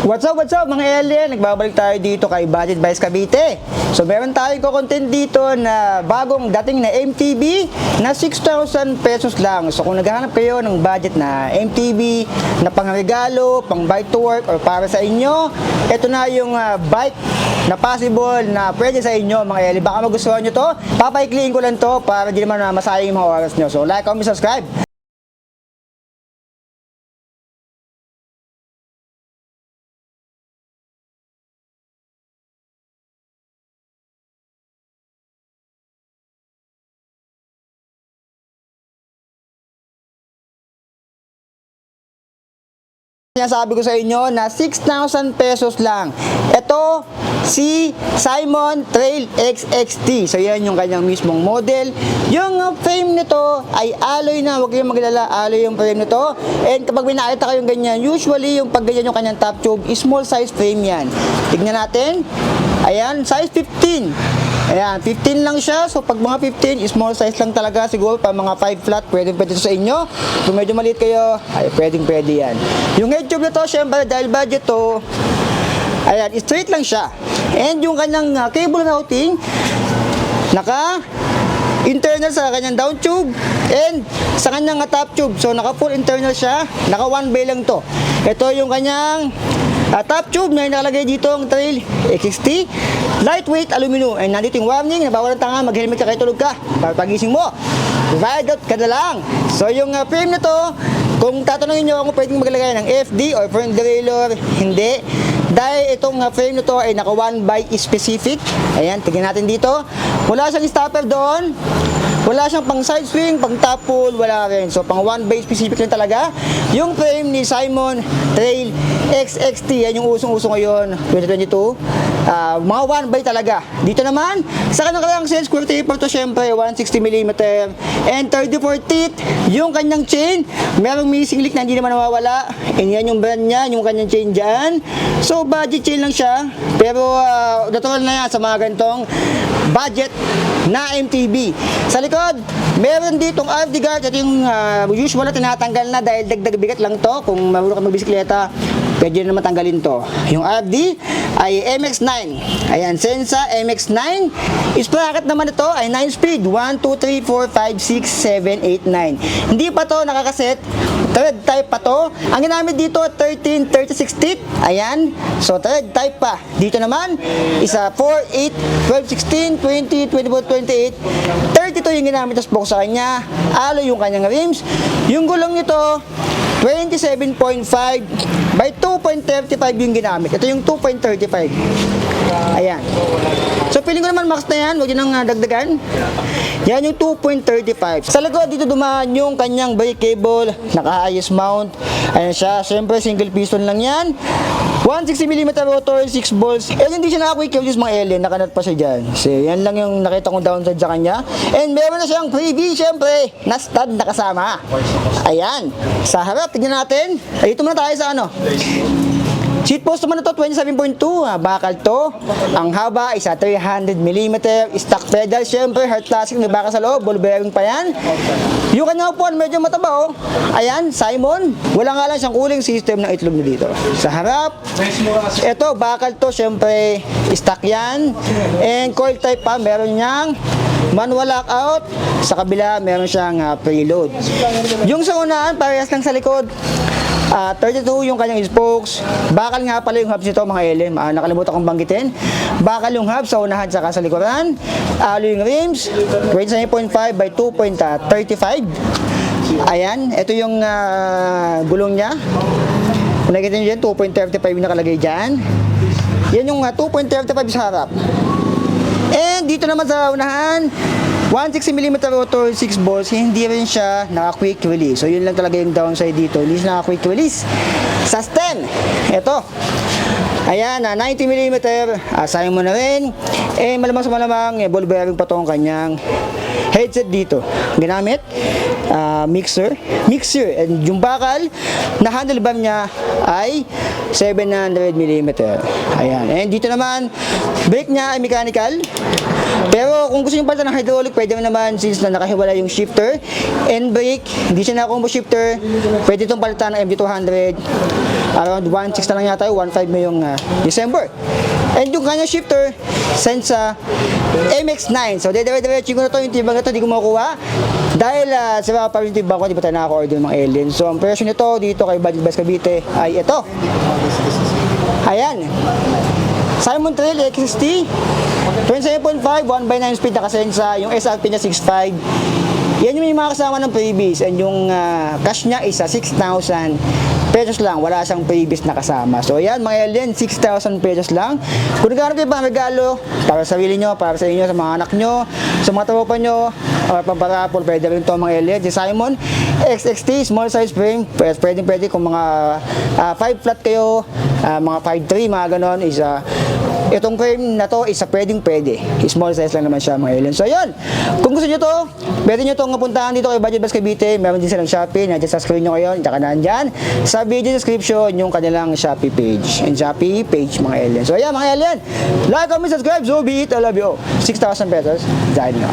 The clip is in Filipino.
What's up mga alien? Nagbabalik tayo dito kay Budget Buys Cavite. So meron tayong content dito na bagong dating na MTB na 6,000 pesos lang. So kung naghahanap kayo ng budget na MTB na pangregalo, pang bike to work or para sa inyo, ito na yung bike na possible na pwede sa inyo mga alien. Baka magustuhan nyo to, papaikliin ko lang to para di naman masayang yung mga oras nyo. So like, comment, subscribe. Sabi ko sa inyo na 6,000 pesos lang. Ito si Simon Trail XXT. So yan yung kanyang mismong model. Yung frame nito ay alloy na. Huwag kayong maglala, alloy yung frame nito. And kapag may nakita kayong ganyan, usually yung pag ganyan yung kanyang top tube, small size frame yan. Tignan natin. Ayan, size 15. Ayan, 15 lang siya. So pag mga 15, small size lang talaga siguro. Pa mga 5 flat, pwede sa inyo. Kung medyo maliit kayo, ay pwede yan. Yung head tube na to, syempre dahil budget to, ayan, straight lang siya. And yung kanyang cable routing, naka internal sa kanyang down tube and sa kanyang top tube. So naka full internal siya, naka one bay lang to. Ito yung kanyang top tube na nakalagay dito ang Trail XXT. Lightweight aluminum. And nandito yung warning na bawal ang tanga, mag-helmet ka kahit tulog ka. Para pagising mo, ride out ka na lang. So yung frame na to, kung tatanungin nyo kung pwedeng maglagay ng FD or front derailleur, hindi. Dahil itong frame na to ay naka one by specific. Ayan, tingnan natin dito. Wala siyang stopper doon. Wala siyang pang side swing, pang top pull, wala rin. So pang one by specific lang talaga. Yung frame ni Simon Trail XXT, yan yung usong-uso ngayon, 2022. Mga one by talaga. Dito naman, sa kanyang sales square taper to syempre, 160mm and 34 teeth. Yung kanyang chain, merong missing link na hindi naman nawawala. And yan yung brand niya, yung kanyang chain dyan. So budget chain lang siya. Pero natural na yan sa mga ganitong budget na MTB. Sa likod, meron ditong RFD guard. Ito yung usual na tinatanggal na dahil dagdag bigat lang to. Kung marunong ka magbisikleta, pwede naman tanggalin to. Yung RFD ay MX-9. Ayan, Sensa MX-9. Sprocket naman ito ay 9 speed. 1, 2, 3, 4, 5, 6, 7, 8, 9. Hindi pa to nakakaset. Thread type pa to. Ang ginamit dito 13, 36 teeth. Ayan. So thread type pa. Dito naman isa 4, 8, 12, 16, 20, 24, 28, 32 yung ginamit na spoke sa kanya. Alloy yung kanyang rims. Yung gulong nito 27.5 by 2.35 yung ginamit. Ito yung 2.35. Ayan. So feeling ko naman max na yan. Huwag yun ang dagdagan. Yan yung 2.35. Sa likod dito dumaan yung kanyang brake cable. Naka-IS mount. Ayan siya. Siyempre single piston lang yan. 160mm rotor, 6 bolts. And hindi siya naka-quick release mga alien. Nakanat pa siya dyan. So yan lang yung nakita kong downside sa kanya. And meron na siyang freebie siyempre na stud na kasama. Ayan. Sa harap, tignan natin. Ay, ito muna tayo sa ano. Seat post naman na to, 27.2. Bakal to. Ang haba is 300mm. Stock pedal, syempre. Hard plastic, may bakal sa loob. Ball bearing pa yan. Yung kanyang upuan, medyo mataba, oh. Ayan, Simon. Wala nga lang siyang cooling system ng itlog na dito. Sa harap, ito, bakal to, syempre. Stock yan. And coil type pa, meron niyang manual lockout. Sa kabila, meron siyang preload. Yung sa unahan, parehas lang sa likod. 32 yung kanyang spokes. Bakal nga pala yung hubs nito mga alien. Nakalimutan kong banggitin. Bakal yung hubs sa unahan saka sa likuran. Alloy yung rims 27.5 by 2.35. Ayan, ito yung gulong niya. Kung nakikita nyo dyan, 2.35 yung nakalagay dyan. Yan yung 2.35 sa harap. And dito naman sa unahan, 160mm rotor, 6 bolts, hindi rin siya naka-quick release. So yun lang talaga yung downside dito. Hindi siya naka-quick release. Sa stem, ito. Ayan, 90mm, sayang mo na rin. Eh, malamang sa malamang, ball bearing pa to ang kanyang headset dito. Ginamit, mixer. And yung bakal, na handlebar niya ay 700mm. Ayan. And dito naman, brake niya ay mechanical. Pero kung gusto nyo palitan ng hydraulic, pwede mo naman since na nakahiwala yung shifter and brake, hindi siya na-combo shifter, pwede itong palitan ng MD200. Around 1.6 na lang yata, 1.5 mo yung December. And yung kanyang shifter, Sensa MX9. So, dire-diretso ko na to, yung tibag na to, hindi ko makukuha. Dahil sa mga pa yung tibag ko, di ba tayo nakaka-order ng mga alien. So, ang presyo nito dito kay Budget Bus Cavite ay ito. Ayan. Simon Trail XST 27.5, 1/9 speed na kasensa, yung SRP niya 6.5. Yan yung mga kasama ng previous, and yung cash niya is 6,000 pesos lang, wala siyang previous na kasama. So yan mga alien, 6,000 pesos lang. Kung nagkaroon kayo pang regalo para sa sarili nyo, para sa inyo, sa mga anak nyo, sa mga tropa nyo, or pamparapol, pwede rin ito mga alien. Si Simon XXT, small size frame, pwede kung mga 5 flat kayo, mga 5.3, mga ganon, is itong frame na to is pwede. Small size lang naman siya mga alien. So yun, kung gusto nyo to, pwede nyo itong puntahan dito kay Budget Bus Cavite. Meron din silang Shopee, nandiyan sa screen nyo ngayon, tsaka nandyan sa video description yung kanilang Shopee page and Shopee page mga alien. So ayan mga alien, like, comment, subscribe, so be it, I love you all. 6,000 pesos, dahil nga.